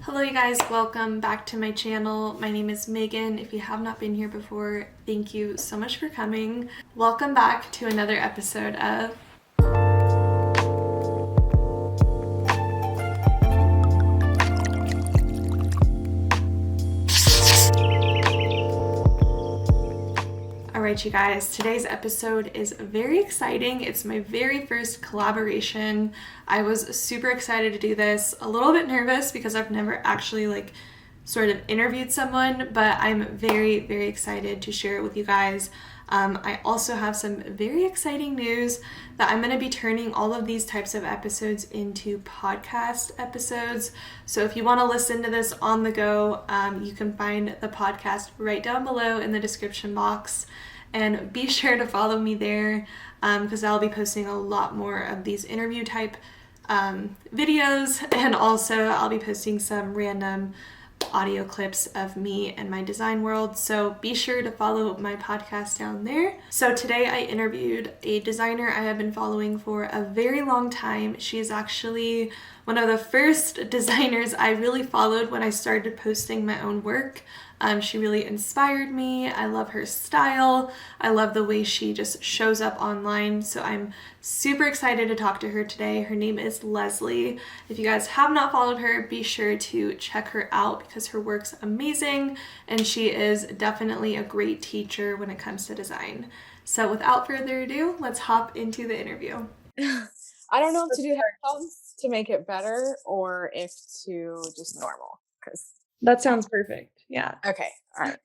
Hello you guys, welcome back to my channel. My name is Megan. If you have not been here before, thank you so much for coming. Welcome back to another episode of Alright, you guys, today's episode is very exciting. It's my very first collaboration. I was super excited to do this, a little bit nervous because I've never actually sort of interviewed someone, but I'm very, very excited to share it with you guys. I also have some very exciting news that I'm going to be turning all of these types of episodes into podcast episodes. So if you want to listen to this on the go, you can find the podcast right down below in the description box. And be sure to follow me there because I'll be posting a lot more of these interview type videos, and also I'll be posting some random audio clips of me and my design world. So be sure to follow my podcast down there. So today I interviewed a designer I have been following for a very long time. She is actually one of the first designers I really followed when I started posting my own work. She really inspired me. I love her style. I love the way she just shows up online. So I'm super excited to talk to her today. Her name is Leslie. If you guys have not followed her, be sure to check her out because her work's amazing and she is definitely a great teacher when it comes to design. So without further ado, let's hop into the interview. I don't know if to do headphones to make it better or if to just normal. Because That sounds perfect. Yeah. okay, all right.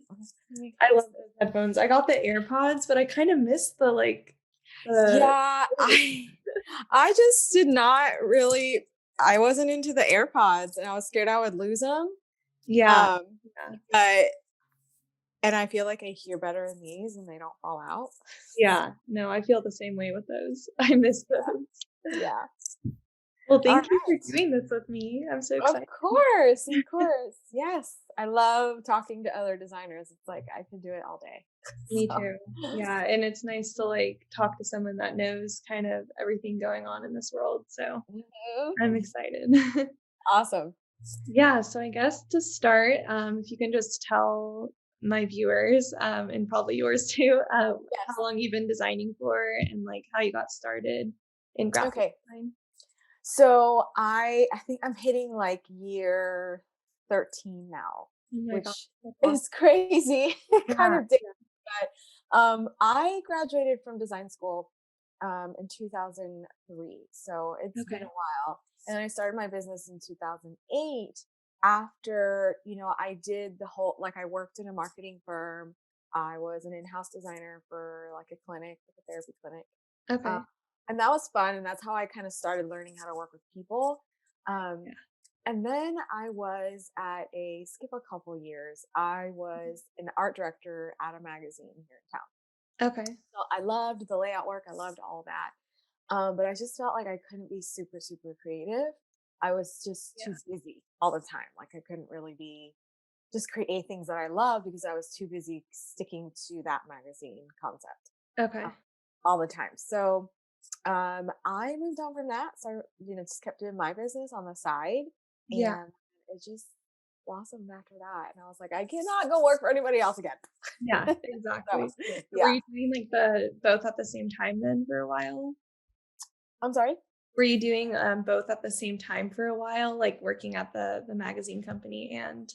I love those headphones. I got the AirPods, but I kind of missed the Yeah, I just did not really. I wasn't into the AirPods, and I was scared I would lose them. yeah. Um, but and I feel like I hear better in these, and they don't fall out. Yeah. No, I feel the same way with those. I miss those. Yeah. Well, All thank you right. for doing this with me. I'm so Of excited. course, of course. Yes, I love talking to other designers. It's like I could do it all day. Me So. too. Yeah, and it's nice to talk to someone that knows kind of everything going on in this world. So Mhm. I'm excited. Awesome. Yeah, so I guess to start, if you can just tell my viewers, and probably yours too, Yes. how long you've been designing for and how you got started in graphic Okay. design. So I think I'm hitting like year 13 now, Oh my gosh, which that's awesome. is crazy. Kind Yeah, of big, but I graduated from design school in 2003. So it's been a okay. while. And then I started my business in 2008 after, I did the whole I worked in a marketing firm. I was an in-house designer for like a clinic, like a therapy clinic. Uh, Okay. and that was fun, and that's how I kind of started learning how to work with people. Um, Yeah. and then I was at a skip a couple years. I was an art director at a magazine here in town. Okay. So I loved the layout work. I loved all that. But I just felt like I couldn't be super, super creative. I was just too Yeah. busy all the time. Like I couldn't really be just create things that I love because I was too busy sticking to that magazine concept uh, Okay. all the time. So I moved on from that. So, just kept doing my business on the side, Yeah. and it just blossomed after that. And I was like, I cannot go work for anybody else again. Yeah, So, exactly. So were yeah. you doing the both at the same time then for a while? I'm sorry. Were you doing both at the same time for a while, like working at the magazine company and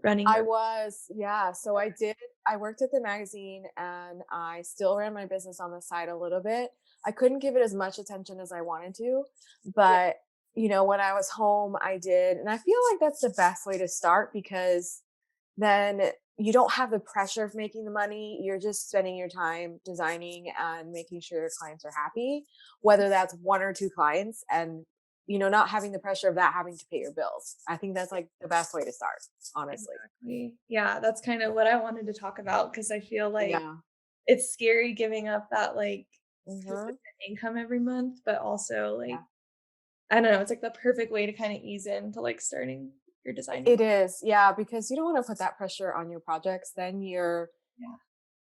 running I your was, yeah. So I worked at the magazine and I still ran my business on the side a little bit. I couldn't give it as much attention as I wanted to, Yeah. but when I was home, I did. And I feel like that's the best way to start because then you don't have the pressure of making the money. You're just spending your time designing and making sure your clients are happy, whether that's one or two clients and not having the pressure of that having to pay your bills. I think that's like the best way to start, honestly. Exactly. Yeah, that's kind of what I wanted to talk about because I feel like Yeah. it's scary giving up that Hmm. consistent income every month, but also Yeah. I don't know, it's like the perfect way to kind of ease into starting your design. It is. Yeah, because you don't want to put that pressure on your projects. Then Yeah,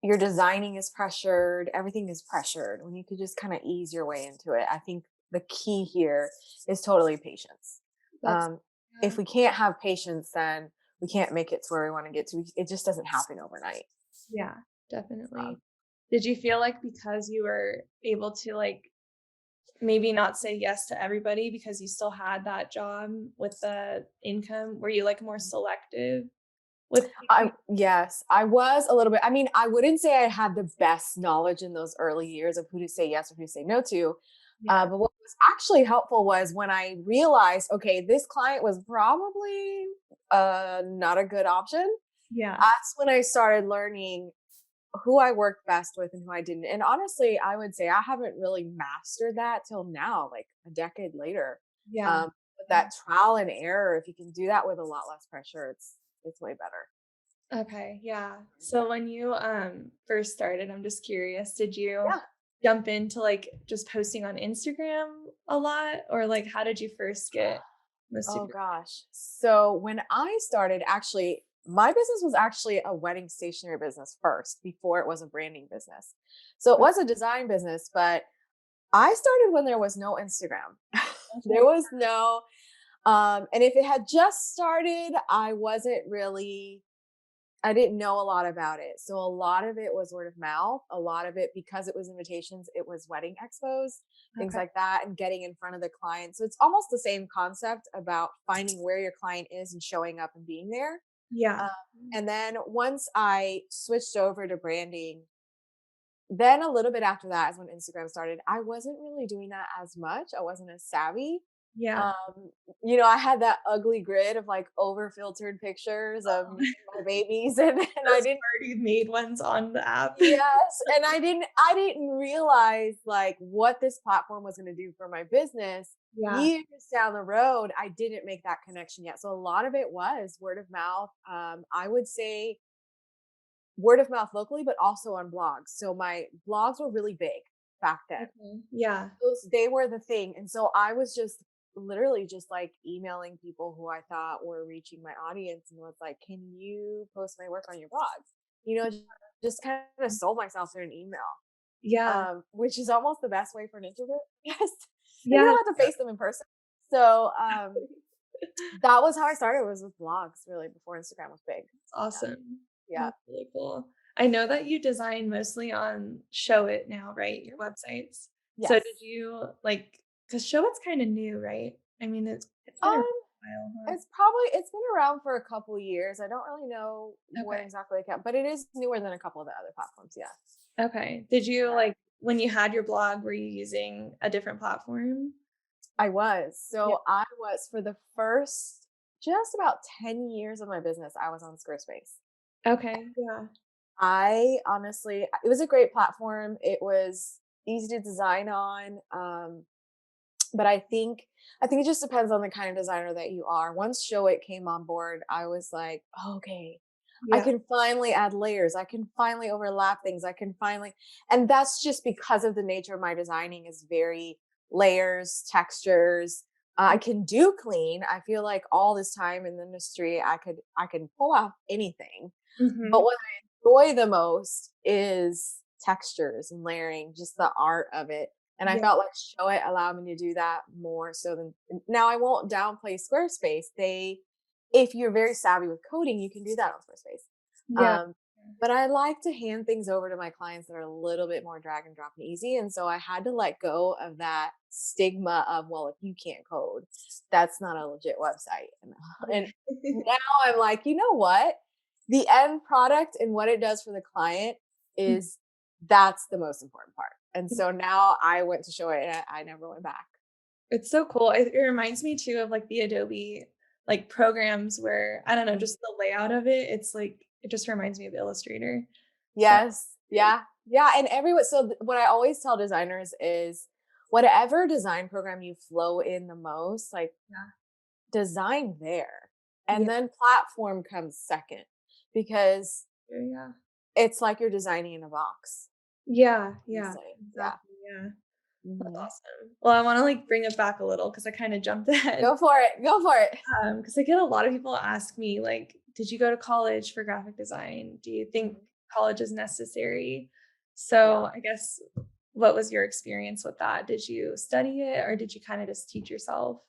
your designing is pressured, everything is pressured when you could just kind of ease your way into it. I think the key here is totally patience. that's Um, if we can't have patience, then we can't make it to where we want to get to. It just doesn't happen overnight. Yeah, Um, definitely. Did you feel like because you were able to like maybe not say yes to everybody because you still had that job with the income, were you like more selective with people? yes, I was a little bit. I mean, I wouldn't say I had the best knowledge in those early years of who to say yes or who to say no to. Yeah. But what was actually helpful was when I realized, okay, this client was probably not a good option. Yeah. That's when I started learning who I worked best with and who I didn't. And honestly, I would say I haven't really mastered that till now, like a decade later. Yeah. But that trial and error, if you can do that with a lot less pressure, it's way better. Okay, yeah. So when you first started, I'm just curious, did you Yeah. jump into like just posting on Instagram a lot or like how did you first get most of Oh your gosh. So when I started, actually, my business was actually a wedding stationery business first before it was a branding business. So it was a design business, but I started when there was no Instagram. There Okay. was no and if it had just started, I didn't know a lot about it. So a lot of it was word of mouth. A lot of it, because it was invitations, it was wedding expos, things Okay. like that, and getting in front of the client. So it's almost the same concept about finding where your client is and showing up and being there. Yeah. Um, and then once I switched over to branding, then a little bit after that is when Instagram started. I wasn't really doing that as much. I wasn't as savvy. Yeah. Um, I had that ugly grid of like over filtered pictures of me and my babies, and I Those didn't. already made ones on the app. Yes, and I didn't realize like what this platform was going to do for my business. Yeah. Years down the road, I didn't make that connection yet. So a lot of it was word of mouth. I would say word of mouth locally, but also on blogs. So my blogs were really big back then. Okay. Yeah. They were the thing. And so I was just literally just like emailing people who I thought were reaching my audience and was like, can you post my work on your blog? Just kind of sold myself through an email, Yeah. which is almost the best way for an introvert. Yes. And you Yeah. don't have to face them in person. So that was how I started, was with blogs really before Instagram was big. Yeah. Awesome. Yeah. That's really cool. I know that you design mostly on Show It now, right? Your websites. So did Yes. you like because Show It's kind of new, right? I mean, it's been around Um, a while, it's been around for a couple years. I don't really know huh? when Okay. exactly it came, but it is newer than a couple of the other platforms. Yeah. Okay. Did you Yeah. like when you had your blog, were you using a different platform? I was. Yeah. So I was for the first just about 10 years of my business, I was on Squarespace. Okay. Yeah. I honestly, it was a great platform. It was easy to design on. But I think it just depends on the kind of designer that you are. Once Show It came on board, I was like, "Oh, okay, I Yeah. can finally add layers. I can finally overlap things. I can finally," and that's just because of the nature of my designing is very layers, textures. I can do clean. I feel like all this time in the industry, I can pull off anything. But Mhm. what I enjoy the most is textures and layering, just the art of it. And I Yeah. felt like Show It allowed me to do that more so than now. I won't downplay Squarespace. If you're very savvy with coding, you can do that on Squarespace. Yeah. Um, but I like to hand things over to my clients that are a little bit more drag and drop and easy. And so I had to let go of that stigma of, well, if you can't code, that's not a legit website. And now I'm like, you know what? The end product and what it does for the client is that's the most important part. And so now I went to Show It and I never went back. It's so cool. It reminds me too of like the Adobe like programs where I don't know, Mhm. just the layout of it. It's like it just reminds me of Illustrator. So Yes. Yeah. Yeah. And everyone, so what I always tell designers is whatever design program you flow in the most, like yeah. design there. And Yeah. then platform comes second because Yeah. it's like you're designing in a box. Yeah. Yeah. Honestly. Yeah. Exactly. Yeah. That's Mhm. awesome. Well, I want to like bring it back a little because I kind of jumped ahead. Go for it. Go for it. Because I get a lot of people ask me, like, did you go to college for graphic design? Do you think Mhm. college is necessary? Yeah. So I guess what was your experience with that? Did you study it or did you kind of just teach yourself?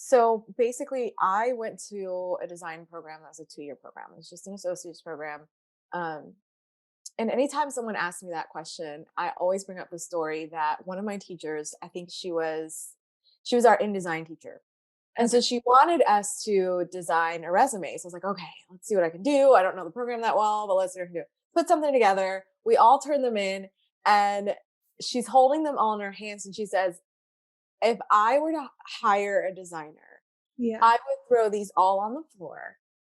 So basically, I went to a design program that was a 2-year program. It's just an associate's program. Um, and anytime someone asks me that question, I always bring up the story that one of my teachers, I think she was our InDesign teacher. And Okay. so she wanted us to design a resume. So I was like, okay, let's see what I can do. I don't know the program that well, but let's see what I can do. Put something together. We all turn them in, and she's holding them all in her hands. And she says, if I were to hire a designer, Yeah. I would throw these all on the floor.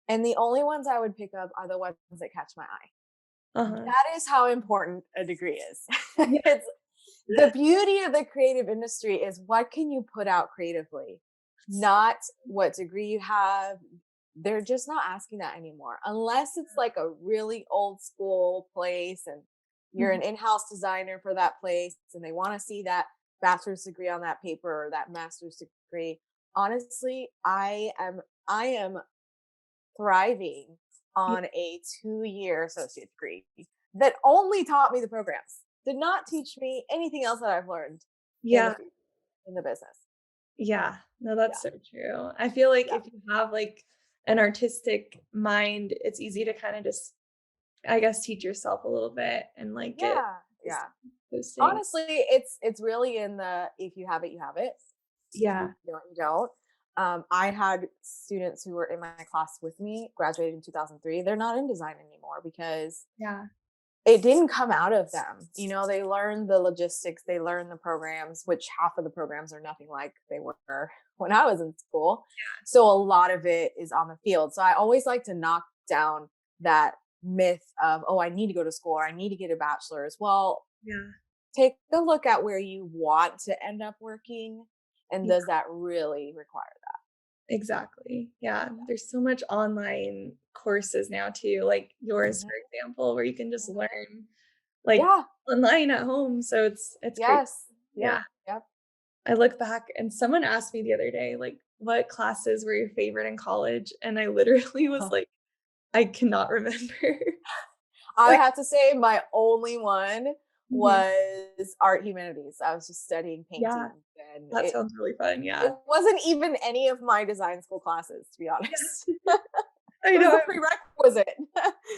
And the only ones I would pick up are the ones that catch my eye. Uh-huh. That is how important a degree is. Yeah. It's the beauty of the creative industry is what can you put out creatively, not what degree you have. They're just not asking that anymore, unless it's like a really old school place and you're Mhm. an in-house designer for that place and they want to see that bachelor's degree on that paper or that master's degree. Honestly, I am thriving Yeah. on a 2-year associate degree that only taught me the programs, did not teach me anything else that I've learned in the Yeah. in the business. Yeah. No, Yeah, that's so true. I feel like yeah, if you have like an artistic mind, it's easy to kind of just, I guess, teach yourself a little bit and like get yeah, just yeah. posting. Honestly, it's really in the if you have it, you have it. If you Yeah. don't, you don't. I had students who were in my class with me, graduated in 2003. They're not in design anymore because Yeah. it didn't come out of them. You know, they learned the logistics, they learned the programs, which half of the programs are nothing like they were when I was in school. So a lot of it is on the field. So I always like to knock down that myth of, oh, I need to go to school or I need to get a bachelor's. Well, Yeah. take a look at where you want to end up working. And Yeah. does that really require Exactly. Yeah. There's so much online courses now too, like that? yours, for example, where you can just Mhm. learn like Yeah. online at home. So it's great. Yes. Yeah. Yeah. Yep. I look back and someone asked me the other day, like, what classes were your favorite in college? And I literally was like, I cannot remember. I Like, have to say my only one mhm. was art humanities. I was just studying Yeah, painting and that it sounds really fun. it Yeah. wasn't even any of my design school classes, to be honest. Yeah. I It was know. a prerequisite.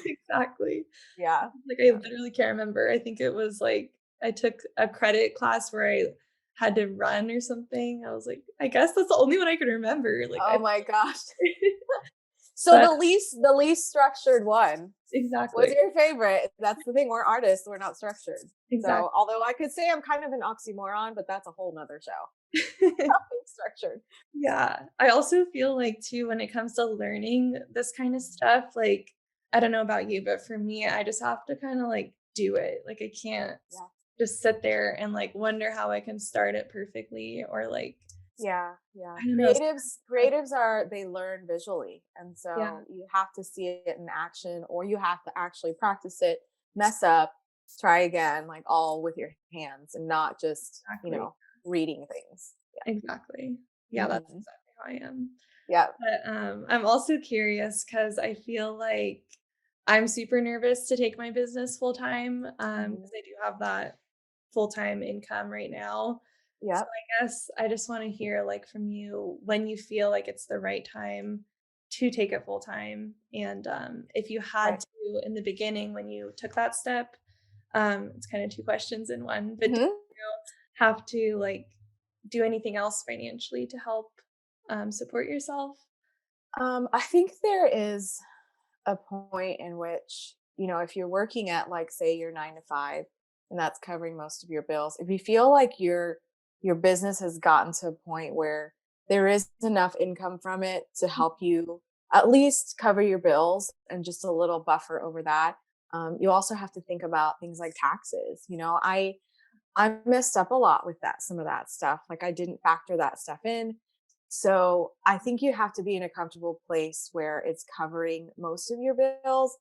Exactly. Yeah. Like, I Yeah. literally can't remember. I think it was like I took a credit class where I had to run or something. I was like, I guess that's the only one I can remember. Like, Oh my gosh. So but the least structured one was exactly. your favorite. That's the thing. We're artists, we're not structured. Exactly. So although I could say I'm kind of an oxymoron, but that's a whole nother show. Not being structured. Yeah. I also feel like too, when it comes to learning this kind of stuff, like, I don't know about you, but for me, I just have to kind of like do it. Like, I can't Yeah. just sit there and like wonder how I can start it perfectly or like, Yeah, yeah. I don't know. Creatives are they learn visually. And Yeah, so you have to see it in action or you have to actually practice it, mess up, try again, like all with your hands and not just, exactly. reading things. Exactly. Yeah. Yeah, that's Mhm. exactly how I am. Yeah. But I'm also curious because I feel like I'm super nervous to take my business full time Mhm. because I do have that full time income right now. So Yep. I guess I just want to hear like from you when you feel like it's the right time to take it full time, and if you had Right. to in the beginning when you took that step. It's kind of two questions in one, but did Mhm. you have to like do anything else financially to help support yourself? I think there is a point in which, if you're working at like say your 9 to 5 and that's covering most of your bills, if you feel like your business has gotten to a point where there is enough income from it to help you at least cover your bills and just a little buffer over that, you also have to think about things like taxes. I messed up a lot with that, some of that stuff. Like I didn't factor that stuff in. So I think you have to be in a comfortable place where it's covering most of your bills.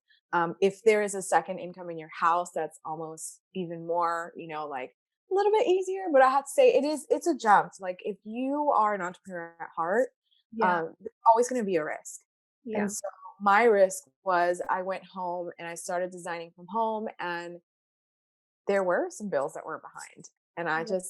If there is a second income in your house, that's almost even more, like a little bit easier. But I have to say it's a jump. Like if you are an entrepreneur at heart, Yeah, there's always going to be a risk. And yeah, so my risk was I went home and I started designing from home and there were some bills that were behind. And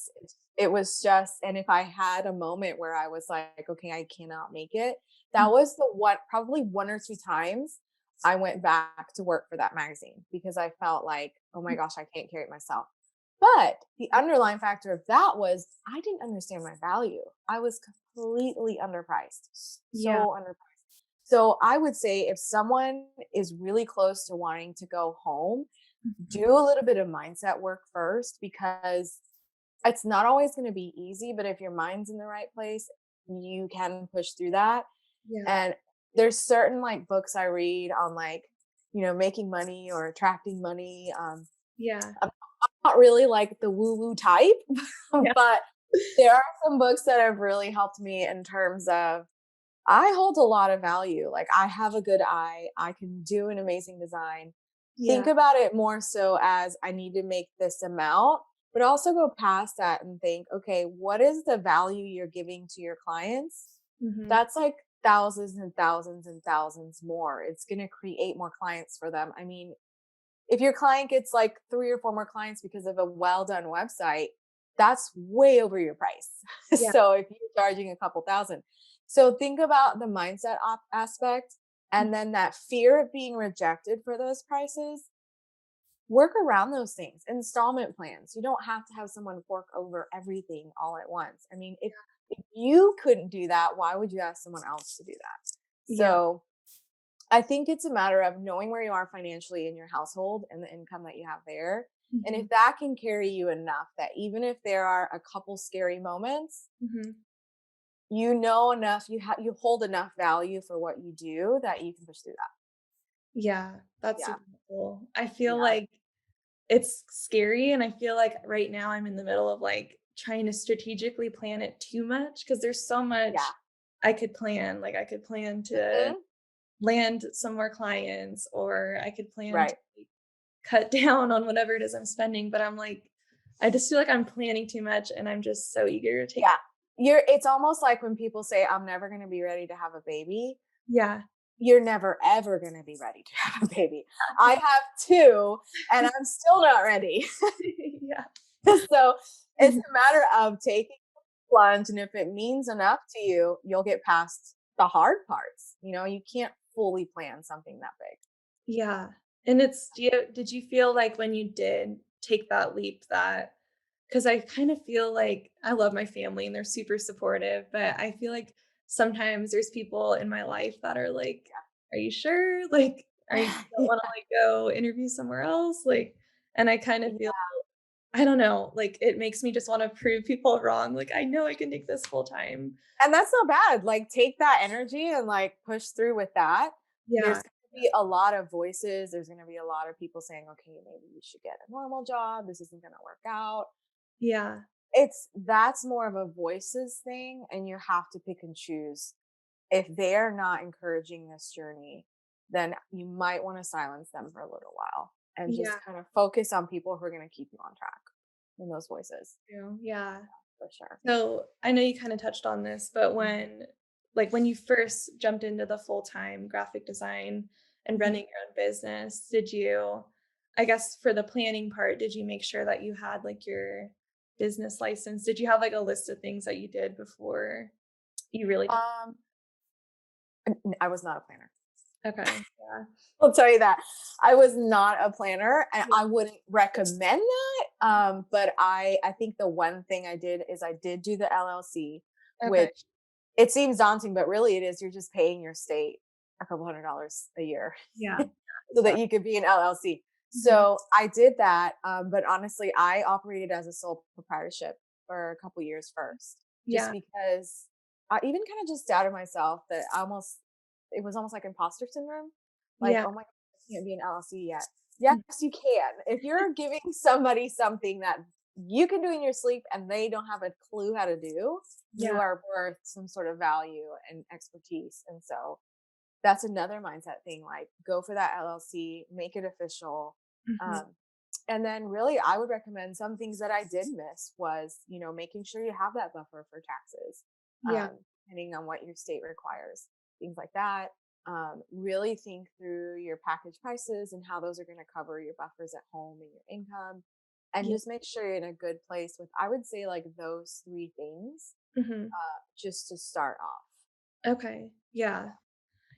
it was just, and if I had a moment where I was like, okay, I cannot make it, that was the one, probably 1 or 2 times I went back to work for that magazine because I felt like, oh my gosh, I can't carry it myself. But the underlying factor of that was I didn't understand my value. I was completely underpriced, Yeah. so underpriced. So I would say if someone is really close to wanting to go home, Mhm. do a little bit of mindset work first because it's not always going to be easy, but if your mind's in the right place, you can push through that. Yeah. And there's certain like books I read on like, making money or attracting money. Yeah. I'm not really like the woo woo type, Yeah. but there are some books that have really helped me in terms of I hold a lot of value. Like I have a good eye, I can do an amazing design. Think Yeah. about it more so as I need to make this amount, but also go past that and think, okay, what is the value you're giving to your clients? Mhm. That's like thousands and thousands and thousands more. It's going to create more clients for them. I mean, if your client gets like 3 or 4 more clients because of a well done website, that's way over your price. Yeah. So if you're charging a couple thousand, so think about the mindset aspect Mm. and then that fear of being rejected for those prices. Work around those things. Installment plans. You don't have to have someone fork over everything all at once. I mean, if you couldn't do that, why would you ask someone else to do that? Yeah. So I think it's a matter of knowing where you are financially in your household and the income that you have there. And Mhm. if that can carry you enough that even if there are a couple scary moments, Mhm. you know enough, you hold enough value for what you do that you can push through that. Yeah. That's Yeah. super cool. I feel Yeah. like it's scary, and I feel like right now I'm in the middle of, like, trying to strategically plan it too much because there's so Yeah. much I could plan. Like, I could plan to Mhm. land some more clients, or I could plan to, Right. like, cut down on whatever it is I'm spending, but I'm like I just feel like I'm planning too much, and I'm just so eager to take. Yeah. It's almost like when people say I'm never going to be ready to have a baby. Yeah. You're never ever going to be ready to have a baby. I have two and I'm still not ready. Yeah. So it's Mhm. a matter of taking the plunge, and if it means enough to you, you'll get past the hard parts. You can't fully plan something that big. Yeah. And did you feel like when you did take that leap that, because I kind of feel like I love my family and they're super supportive, but I feel like sometimes there's people in my life that are like, "Are you sure? Like, you don't Yeah. wanna, like, go interview somewhere else?" Like, and I kind of feel, Yeah. I don't know, like, it makes me just wanna prove people wrong, like, "I know I can take this full time." And that's not bad. Like, take that energy and like push through with that. There's Yeah. going to be a lot of voices. There's going to be a lot of people saying, okay, maybe you should get a normal job. This isn't going to work out. Yeah. That's more of a voices thing. And you have to pick and choose. If they're not encouraging this journey, then you might want to silence them for a little while and just Yeah. kind of focus on people who are going to keep you on track in those voices True. Yeah. for sure. So, I know you kinda touched on this, but Mhm. when you first jumped into the full-time graphic design and Mhm. running your own business, did you, I guess for the planning part, did you make sure that you had, like, your business license? Did you have, like, a list of things that you did before you really took. Um, I was not a planner. Okay, yeah. I'll tell you that. I was not a planner and Yeah, I wouldn't recommend that. But I think the one thing I did is I did do the LLC, okay. which it seems daunting, but really it is. You're just paying your state a couple $100s a year Yeah, so it's that fun. you could be an LLC. Mhm. So I did that. But honestly, I operated as a sole proprietorship for a couple years first, just Yeah, because I even kind of just doubted myself that it was almost like imposter syndrome. Like, yeah, oh my God, I can't be an LLC yet. Yes, you can. If you're giving somebody something that you can do in your sleep and they don't have a clue how to do, you yeah, are worth some sort of value and expertise. And so that's another mindset thing. Like, go for that LLC, make it official. mhm. Um, and then really I would recommend some things that I did miss was, making sure you have that buffer for taxes, Yeah, depending on what your state requires, things like that. Really think through your package prices and how those are going to cover your buffers at home and your income. and Yeah. just make sure you're in a good place with, I would say, like those three things, Hmm. just to start off. Okay. Yeah.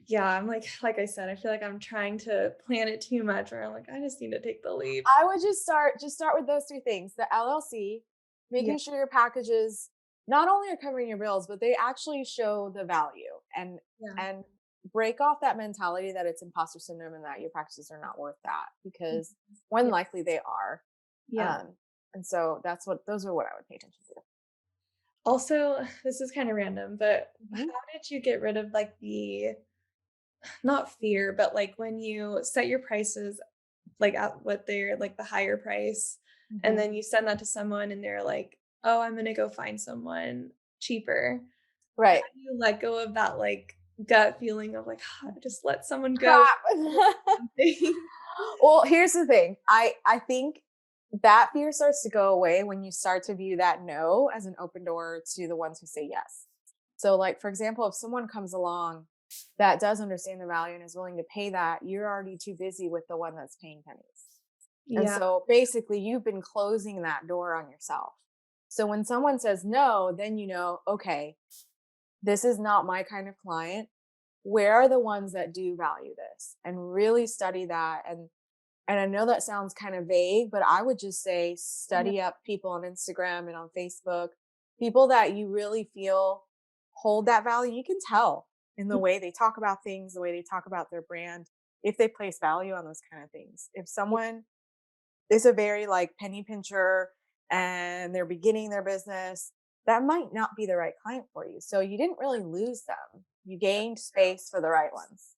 Yeah. I'm like I said, I feel like I'm trying to plan it too much where I'm like, I just need to take the leap. I would just start with those three things: the LLC, Yeah. making sure your packages not only are covering your bills, but they actually show the value, Yeah. and break off that mentality that it's imposter syndrome and that your practices are not worth that, Mhm. because more than Yeah. likely they are. Yeah. Um, and so those are what I would pay attention to. Also, this is kind of random, but how Mhm. did you get rid of like the not fear, but like when you set your prices like at what they're like the higher price and Mhm. then you send that to someone and they're like, "Oh, I'm gonna go find someone cheaper." How Right. do you let go of that like gut feeling of like, just let someone go Crap. something? Well, here's the thing. I think that fear starts to go away when you start to view that no as an open door to the ones who say yes. So, like for example, if someone comes along that does understand the value and is willing to pay that, you're already too busy with the one that's paying pennies. And Yeah. so basically you've been closing that door on yourself. So when someone says no, then you know, okay, this is not my kind of client. Where are the ones that do value this? And really study that. And I know that sounds kind of vague, but I would just say Yeah. study up people on Instagram and on Facebook, people that you really feel hold that value. You can tell in the way they talk about things, the way they talk about their brand, if they place value on those kind of things. If Yeah. someone is a very like penny pincher and they're beginning their business, that might not be the right client for you. So you didn't really lose them. You gained space for the right ones.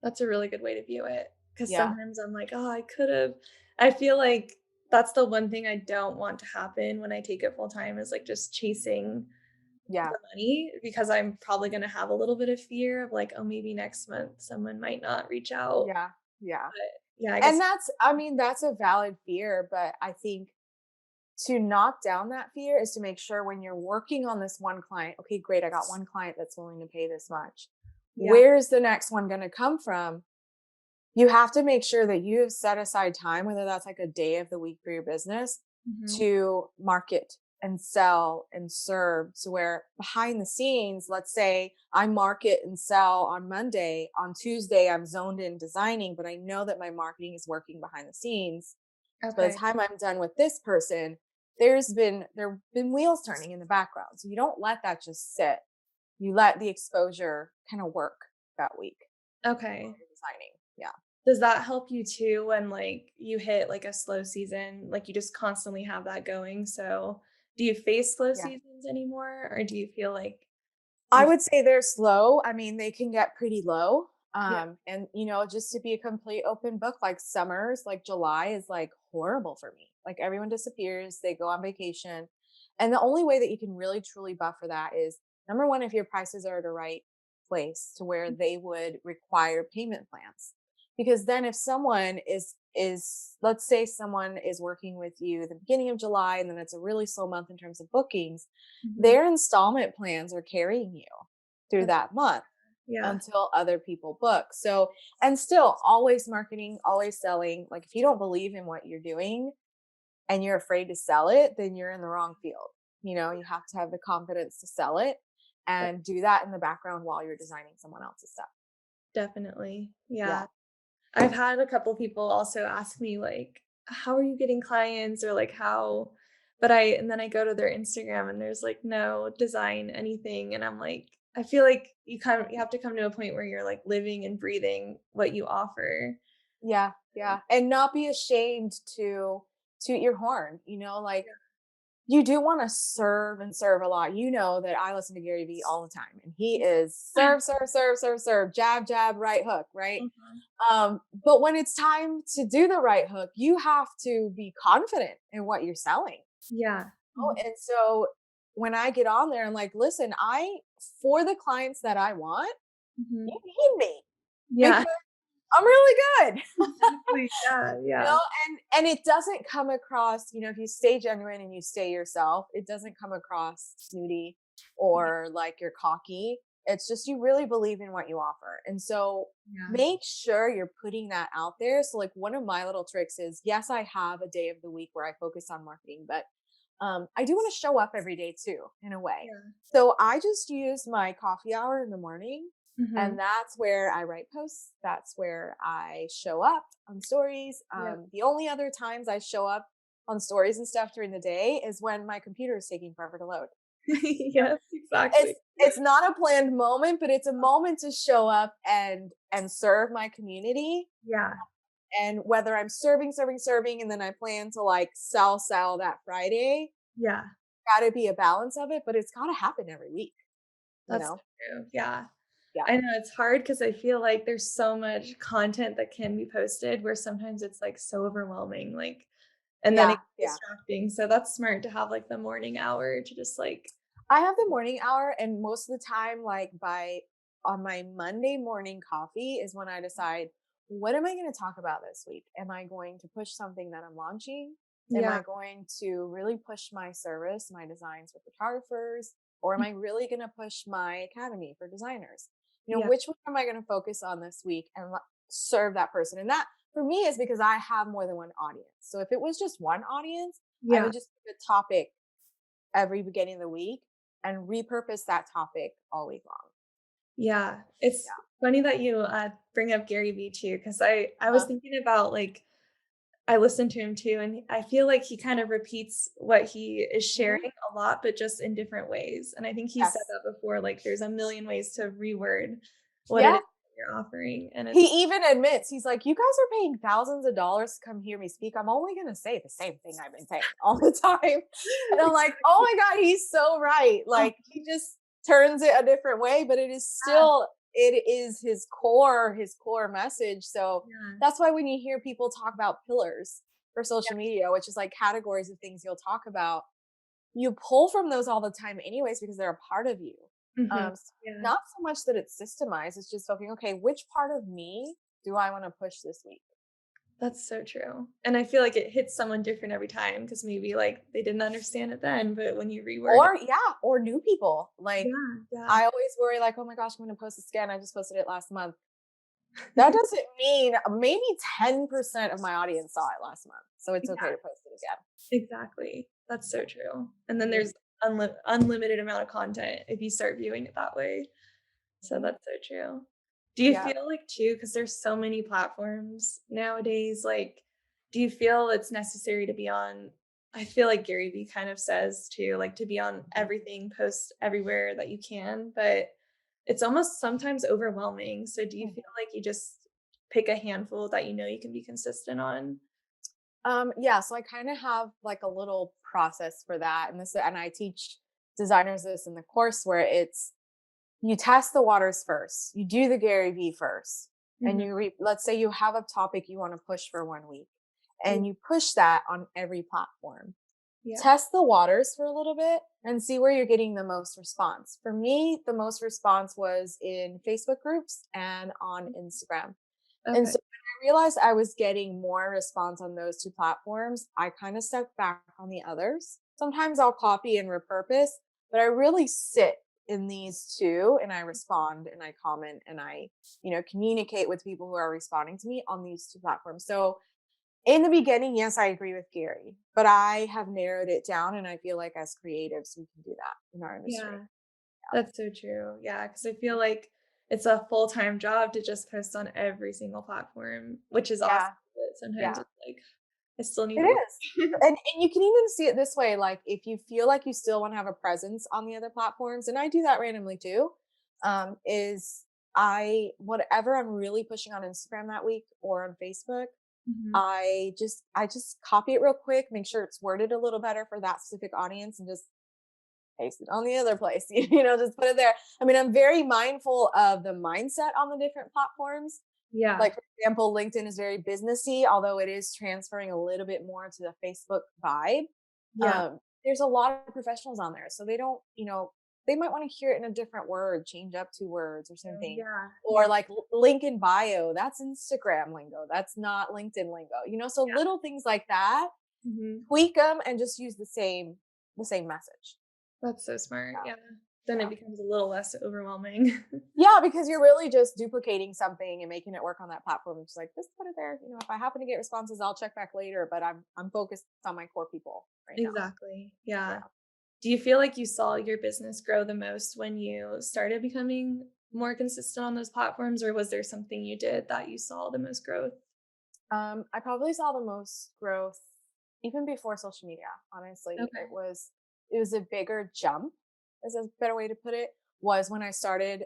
That's a really good way to view it. Because Yeah. sometimes I'm like, "Oh, I could've." I feel like that's the one thing I don't want to happen when I take it full time is, like, just chasing Yeah. the money because I'm probably gonna have a little bit of fear of, like, "Oh, maybe next month someone might not reach out." Yeah. Yeah. But, yeah, I And guess. that's, I mean, that's a valid fear, but I think to knock down that fear is to make sure when you're working on this one client, okay, great, I got one client that's willing to pay this much. Yeah. Where's the next one going to come from? You have to make sure that you have set aside time, whether that's like a day of the week for your business, Mhm. to market and sell and serve. So where behind the scenes, let's say I market and sell on Monday, on Tuesday I'm zoned in designing, but I know that my marketing is working behind the scenes. So by the Okay. time I'm done with this person, there've been wheels turning in the background. So you don't let that just sit. You let the exposure kind of work that week while Okay. you're designing. Yeah. Does that help you too when, like, you hit, like, a slow season? Like, you just constantly have that going, so do you face slow Yeah. seasons anymore, or do you feel like I you. would say they're slow. I mean, they can get pretty low. Yeah. And just to be a complete open book, like summers, like July is like horrible for me. Like everyone disappears, they go on vacation. And the only way that you can really truly buffer that is number one, if your prices are at a right place to where they would require payment plans. Because then if someone is let's say someone is working with you the beginning of July and then it's a really slow month in terms of bookings, Mhm. their installment plans are carrying you through That's that month yeah. until other people book. So, and still always marketing, always selling. Like if you don't believe in what you're doing and you're afraid to sell it, then you're in the wrong field. You have to have the confidence to sell it De and do that in the background while you're designing someone else's stuff. definitely. Yeah. Yeah. I've had a couple people also ask me, like, "How are you getting clients?" Or, like, "How." But I go to their Instagram and there's, like, no design anything, and I'm like, I feel like you have to come to a point where you're, like, living and breathing what you offer. Yeah. Yeah. And not be ashamed to toot your horn, like you do want to serve and serve a lot. You know that I listen to Gary Vee all the time, and he is serve, serve, serve, serve, serve, jab, jab, right hook, right? Mhm. But when it's time to do the right hook, you have to be confident in what you're selling. Yeah. Oh, Mhm. and so when I get on there, I'm like, listen, for the clients that I want, you Mhm. need me Yeah. because I'm really good. Exactly. Yeah, you know yeah. and it doesn't come across, if you stay genuine and you stay yourself, it doesn't come across snooty or like you're cocky. It's just you really believe in what you offer. And so Yeah. make sure you're putting that out there. So like one of my little tricks is, yes, I have a day of the week where I focus on marketing, but I do want to show up every day too, in a way. Yeah. So I just use my coffee hour in the morning, Mhm. and that's where I write posts. That's where I show up on stories. Yeah. The only other times I show up on stories and stuff during the day is when my computer is taking forever to load. Yes, exactly. It's not a planned moment, but it's a moment to show up and serve my community. Yeah. And whether I'm serving, and then I plan to like sell that Friday, Yeah. gotta be a balance of it, but it's gotta happen every week, you That's know? true. Yeah. Yeah. I know it's hard because I feel like there's so much content that can be posted where sometimes it's, like, so overwhelming, like and then Yeah. it's Yeah. distracting, so that's smart to have, like, the morning hour to just, like I have the morning hour, and most of the time, like by on my Monday morning coffee is when I decide, what am I going to talk about this week? Am I going to push something that I'm launching? Am yeah. I going to really push my service, my designs for photographers? Or am I really going to push my academy for designers? Yeah. Which one am I going to focus on this week and serve that person? And that for me is because I have more than one audience. So if it was just one audience, I Yeah. would just pick a topic every beginning of the week and repurpose that topic all week long. Yeah. It's Yeah. funny that you, bring up Gary Vee too, because I was Uh-huh. thinking about, like I listen to him too, and I feel like he kind of repeats what he is sharing Mhm. a lot, but just in different ways, and I think he said Yes. that before, like, there's a million ways to reword what it is Yeah. you're offering, and it's He even admits, he's like, you guys are paying thousands of dollars to come hear me speak. I'm only going to say the same thing I've been saying all the time. And I'm like, oh exactly. my God, he's so right. Oh, Like he just turns it a different way, but it is yeah, still, it is his core message. So yeah, that's why when you hear people talk about pillars for yeah, social media, which is like categories of things you'll talk about, you pull from those all the time anyways because they're a part of you. mhm, So yeah. not so much that it's systemized, it's just thinking, okay, which part of me do I want to push this week? That's so true, and I feel like it hits someone different every time because maybe, like, they didn't understand it then, but when you reword it Or yeah, or new people. Like yeah, yeah. I always worry, like, oh my gosh, I'm gonna post this again. I just posted it last month. That doesn't mean maybe 10% of my audience saw it last month. So it's okay Yeah, to post it again. exactly. That's so true, and then Mhm, there's unlimited amount of content if you start viewing it that way. So mhm. that's so true. Do you Yeah. feel like too, because there's so many platforms nowadays, like, do you feel it's necessary to be on I feel like Gary Vee kind of says too, like to be on Mhm. everything, post everywhere that you can, but it's almost sometimes overwhelming. So do you Mhm. feel like you just pick a handful that you know you can be consistent on? Yeah, so I kind of have like a little process for that. And I teach designers this in the course where it's you test the waters first. You do the Gary Vee first. And Mhm. let's say you have a topic you want to push for one week Yeah, and you push that on every platform. yeah. Test the waters for a little bit and see where you're getting the most response. For me, the most response was in Facebook groups and on Instagram. And Okay. so when I realized I was getting more response on those two platforms, I kind of stepped back on the others. Sometimes I'll copy and repurpose, but I really sit in these two and I respond and I comment and I, communicate with people who are responding to me on these two platforms. So in the beginning, yes, I agree with Gary, but I have narrowed it down and I feel like as creatives, we can do that in our industry. Yeah. That's so true. Yeah, because I feel like it's a full-time job to just post on every single platform, which is awesome, Yeah. but sometimes Yeah. it's like, I still need It to work. is. And you can even see it this way, like, if you feel like you still wanna have a presence on the other platforms, and I do that randomly too, is whatever I'm really pushing on Instagram that week or on Facebook, Mhm. I just copy it real quick, make sure it's worded a little better for that specific audience, and just paste it on the other place, just put it there. I mean, I'm very mindful of the mindset on the different platforms. Yeah, Like, for example, LinkedIn is very businessy, although it is transferring a little bit more to the Facebook vibe. yeah, There's a lot of professionals on there, so they don't, they might want to hear it in a different word, change up two words or something. yeah, Or yeah, like link in bio, that's Instagram lingo, that's not LinkedIn lingo. So yeah. little things like that, Mhm. tweak them and just use the same message. That's so smart, Yeah. yeah. then it Yeah. becomes a little less overwhelming. Yeah, because you're really just duplicating something and making it work on that platform. It's like, just put it there. If I happen to get responses, I'll check back later, but I'm focused on my core people right now. Exactly. Yeah. Yeah. Do you feel like you saw your business grow the most when you started becoming more consistent on those platforms, or was there something you did that you saw the most growth? I probably saw the most growth even before social media. Honestly, it Okay. was it was a bigger jump, is a better way to put it. Was when I started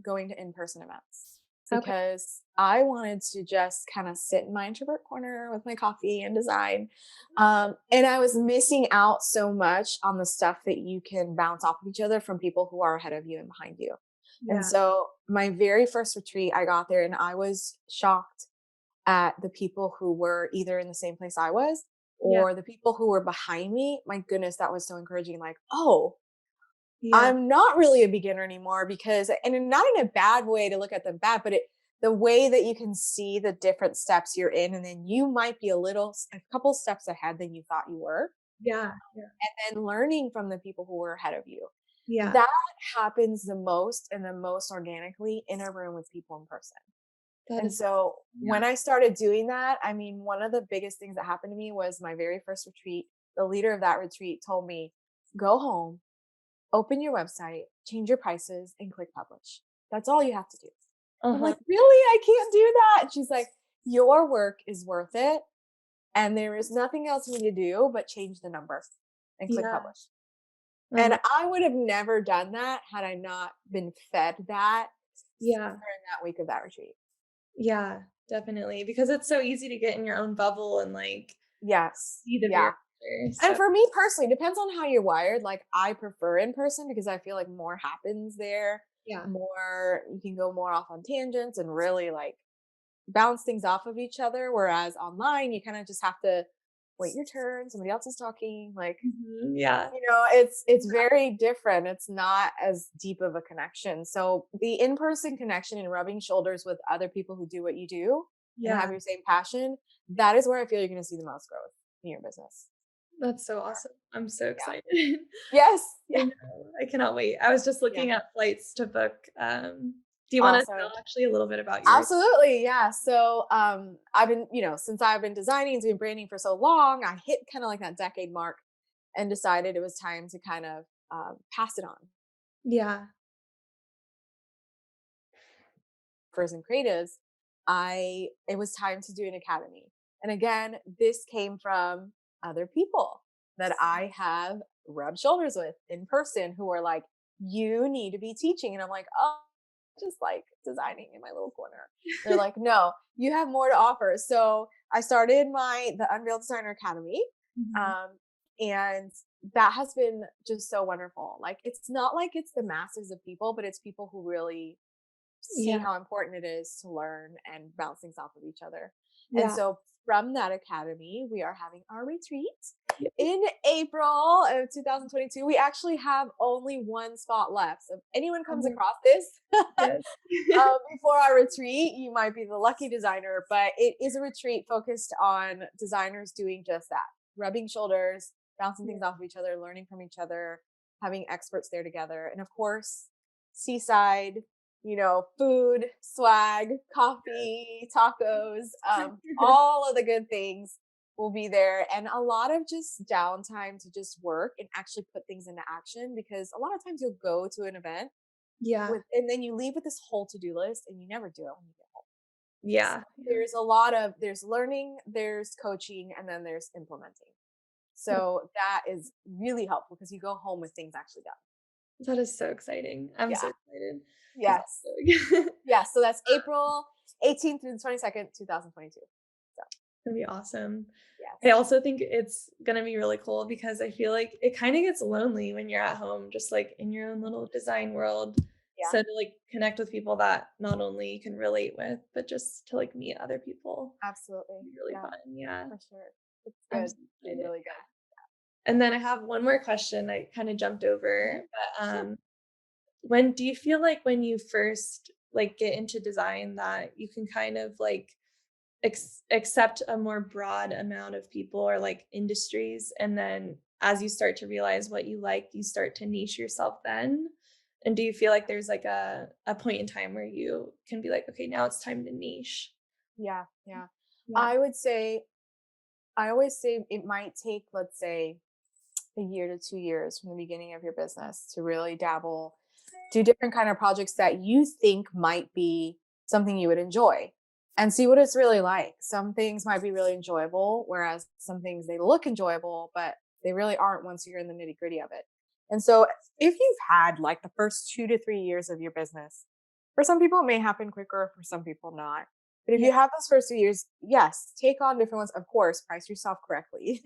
going to in-person events Okay. because I wanted to just kind of sit in my introvert corner with my coffee and design, and I was missing out so much on the stuff that you can bounce off of each other from people who are ahead of you and behind you. And Yeah. so my very first retreat, I got there and I was shocked at the people who were either in the same place I was Yeah. or the people who were behind me. My goodness, that was so encouraging. Like, oh, Yeah. I'm not really a beginner anymore because, not in a bad way to look at them bad, but the way that you can see the different steps you're in, and then you might be a couple steps ahead than you thought you were, Yeah. Yeah. and then learning from the people who were ahead of you. Yeah. That happens the most and the most organically in a room with people in person. That And is so yeah. when I started doing that, I mean, one of the biggest things that happened to me was my very first retreat. The leader of that retreat told me, go home, open your website, change your prices, and click publish. That's all you have to do. I'm Uh-huh. like, really? I can't do that. And she's like, your work is worth it. And there is nothing else you need to do but change the number and click Yeah. publish. I And love I would have never done that had I not been fed that yeah. during that week of that retreat. Yeah, definitely, because it's so easy to get in your own bubble and, like, Yes. see the Yeah. bigger picture, And so for me personally, depends on how you're wired. Like I prefer in person because I feel like more happens there. yeah. More you can go more off on tangents and really like bounce things off of each other. Whereas online, you kind of just have to wait your turn. Somebody else is talking. Like, Mhm, yeah. it's very different. It's not as deep of a connection. So the in-person connection and rubbing shoulders with other people who do what you do and have Yeah, your same passion, that is where I feel you're going to see the most growth in your business. that's so awesome. I'm so Yeah. excited. Yes. I Yeah. know, I cannot wait. I was just Yeah. looking at flights to book, do you wanna tell Awesome. actually a little bit about your Absolutely. Yeah. So I've been, since I've been designing and doing branding for so long, I hit kind of like that decade mark and decided it was time to kind of pass it on yeah, for and creatives. It was time to do an academy. And again, this came from other people that I have rubbed shoulders with in person who are like, you need to be teaching. And I'm like, oh, just like designing in my little corner. They're like, no, you have more to offer. So I started the Unreal Designer Academy. mhm, Um, and that has been just so wonderful. Like, it's not like it's the masses of people, but it's people who really see yeah, how important it is to learn and bounce things off of each other. And yeah, so from that academy, we are having our retreat yeah, in April of 2022. We actually have only one spot left. So if anyone comes oh, across this yes. before our retreat, you might be the lucky designer, but it is a retreat focused on designers doing just that, rubbing shoulders, bouncing Yeah, things off of each other, learning from each other, having experts there together. And of course, seaside, food, swag, coffee, tacos, all of the good things will be there. And a lot of just downtime to just work and actually put things into action because a lot of times you'll go to an event yeah, and then you leave with this whole to-do list and you never do it when you get home. So yeah, yeah. there's learning, there's coaching, and then there's implementing. So that is really helpful because you go home with things actually done. That is so exciting. I'm so Yeah. excited. This is Yes. so good. Yeah. So that's April 18th through the 22nd, 2022. So Gonna be awesome. I yes. also think it's gonna be really cool because I feel like it kinda gets lonely when you're at home, just, like, in your own little design world. Yeah. So to, like, connect with people that not only you can relate with, but just to, like, meet other people Absolutely. would be really Yeah, fun, yeah. for sure. It's I'm good. so Be excited. really good. And then I have one more question I kinda jumped Mhm. over, but, Sure. when do you feel like when you first, like, get into design that you can kind of, like, accept a more broad amount of people or like industries, and then as you start to realize what you like, you start to niche yourself then? And do you feel like there's like a point in time where you can be like, okay, now it's time to niche? Yeah, yeah. Yeah. I would say I always say it might take, let's say, a year to 2 years from the beginning of your business to really dabble, do different kind of projects that you think might be something you would enjoy and see what it's really like. Some things might be really enjoyable, whereas some things they look enjoyable, but they really aren't once you're in the nitty gritty of it. And so if you've had like the first 2 to 3 years of your business, for some people it may happen quicker, for some people not. But if Yeah. you have those first 2 years, yes, take on different ones. Of course, price yourself correctly.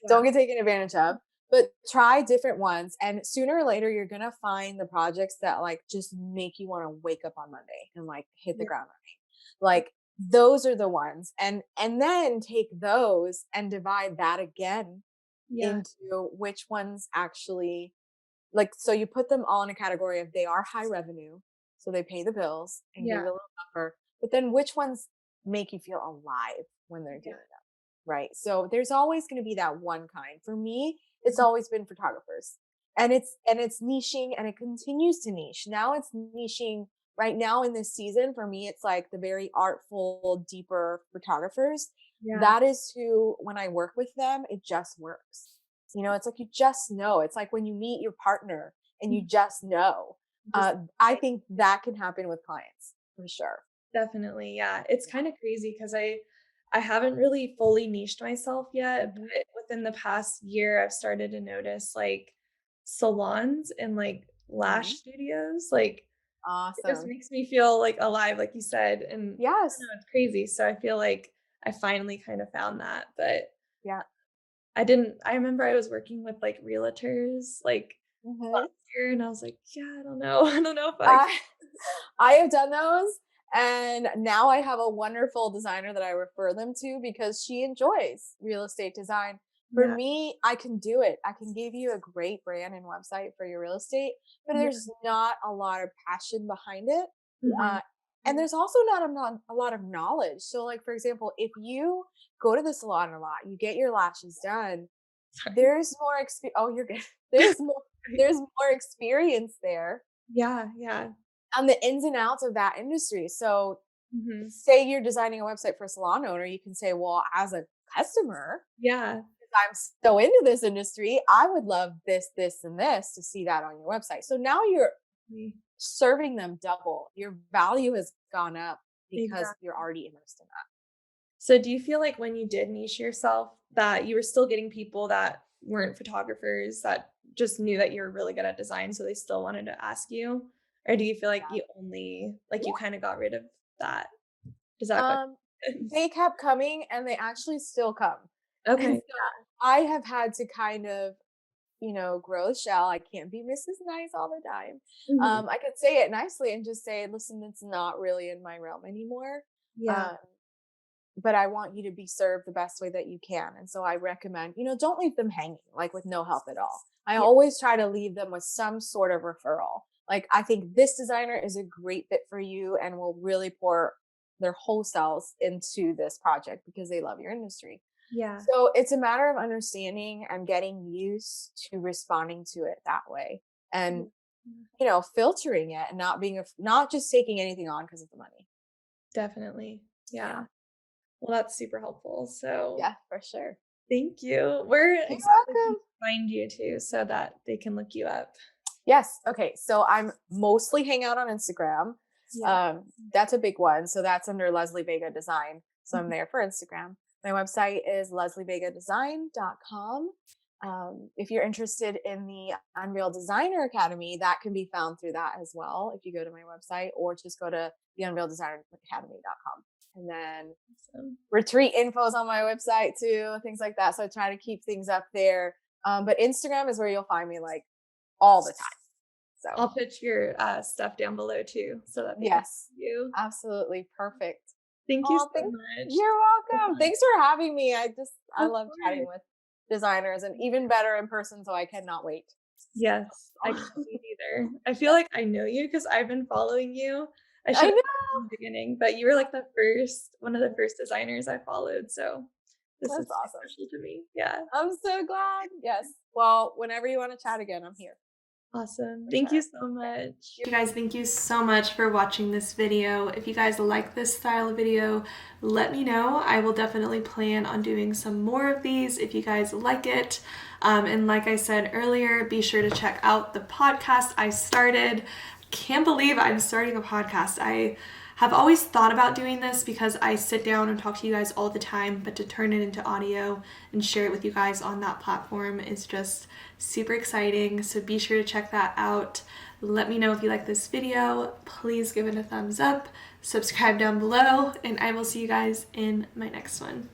Yeah. Don't get taken advantage of, but try different ones. And sooner or later, you're going to find the projects that like just make you want to wake up on Monday and like hit the Yeah. ground running. Like those are the ones. And then take those and divide that again Yeah. into which ones actually like, so you put them all in a category of they are high revenue, so they pay the bills and give Yeah. you a little buffer, but then which ones make you feel alive when they're Yeah. doing them, right? So there's always going to be that one kind. For me, it's Mhm. always been photographers. And it's niching and it continues to niche. Now it's niching right now in this season. For me, it's like the very artful, deeper photographers. Yeah. That is who, when I work with them, it just works. It's like you just know. It's like when you meet your partner and you Mhm. just know. Just I think that can happen with clients for sure. definitely, yeah. It's Yeah. kinda crazy because I haven't really fully niched myself yet, Mhm. but within the past year, I've started to notice, like, salons and, like, lash Mhm. studios, like, it just Awesome. makes me feel, like, alive, like you said, and I don't Yes. know, it's crazy, so I feel like I finally kinda found that, but Yeah. I remember I was working with, like, realtors, like, Mhm. last year, and I was like, "Yeah, I don't know. I don't know if I." I I have done those, and now I have a wonderful designer that I refer them to because she enjoys real estate design. For Yeah, me, I can do it. I can give you a great brand and website for your real estate, but yeah, there's not a lot of passion behind it. mhm. Uh, and Yeah, there's also not a lot of knowledge. So, like for example, if you go to the salon a lot, you get your lashes done. sorry. There's more experience. Oh, you're good. There's more. There's more experience there Yeah, yeah. on the ins and outs of that industry. So, Mhm. say you're designing a website for a salon owner, you can say, well, as a customer, Yeah, if I'm so into this industry, I would love this, this, and this to see that on your website. So now you're we serving them double. Your value has gone up because exactly. you're already immersed in that. So do you feel like when you did niche yourself that you were still getting people that weren't photographers that just knew that you were really good at design, so they still wanted to ask you? Or do you feel like you only like you kinda got rid of that? Does that question Um, make sense? they kept coming and they actually still come. And Okay. so I have had to kind of grow the shell. I can't be Mrs. Nice all the time. Mhm. I could say it nicely and just say, listen, it's not really in my realm anymore. Yeah. Um, but I want you to be served the best way that you can. And so I recommend, don't leave them hanging like with no help at all. I Yeah. always try to leave them with some sort of referral. Like, I think this designer is a great fit for you and will really pour their whole selves into this project because they love your industry. Yeah. So it's a matter of understanding and getting used to responding to it that way Yeah. and, filtering it and not just taking anything on because of the money. Definitely. Yeah. Yeah. Well, that's super helpful. So Yeah, for sure. thank you. Where You're exactly can welcome. they find you too so that they can look you up? Yes. Okay. So I'm mostly hang out on Instagram. Yeah. That's a big one. So that's under Leslie Vega Design. So I'm Mhm. there for Instagram. My website is leslievegadesign.com. If you're interested in the Unreal Designer Academy, that can be found through that as well. If you go to my website or just go to the unrealdesigneracademy.com. And then Awesome. retreat infos on my website too, things like that. So I try to keep things up there. But Instagram is where you'll find me like all the time. So I'll put your, stuff down below too so that they can yes, see you. absolutely perfect. Thank you Oh, so thanks. much. You're So welcome. fun. Thanks for having me. I Of love chatting course. with designers and even better in person. So I cannot wait. Yes, I can't wait either. I feel like I know you because 'cause I've been following you. I I should have know. in the beginning, but you were like the first one of the first designers I followed, so this is That's super awesome. special to me. Yeah. I'm so glad. Yes. Well, whenever you want to chat again, I'm here. Awesome. For Thank you sure. so much. You guys, thank you so much for watching this video. If you guys like this style of video, let me know. I will definitely plan on doing some more of these if you guys like it. And like I said earlier, be sure to check out the podcast I started. Can't believe I'm starting a podcast. I have always thought about doing this because I sit down and talk to you guys all the time, but to turn it into audio and share it with you guys on that platform is just super exciting. So be sure to check that out. Let me know if you like this video. Please give it a thumbs up, subscribe down below, and I will see you guys in my next one.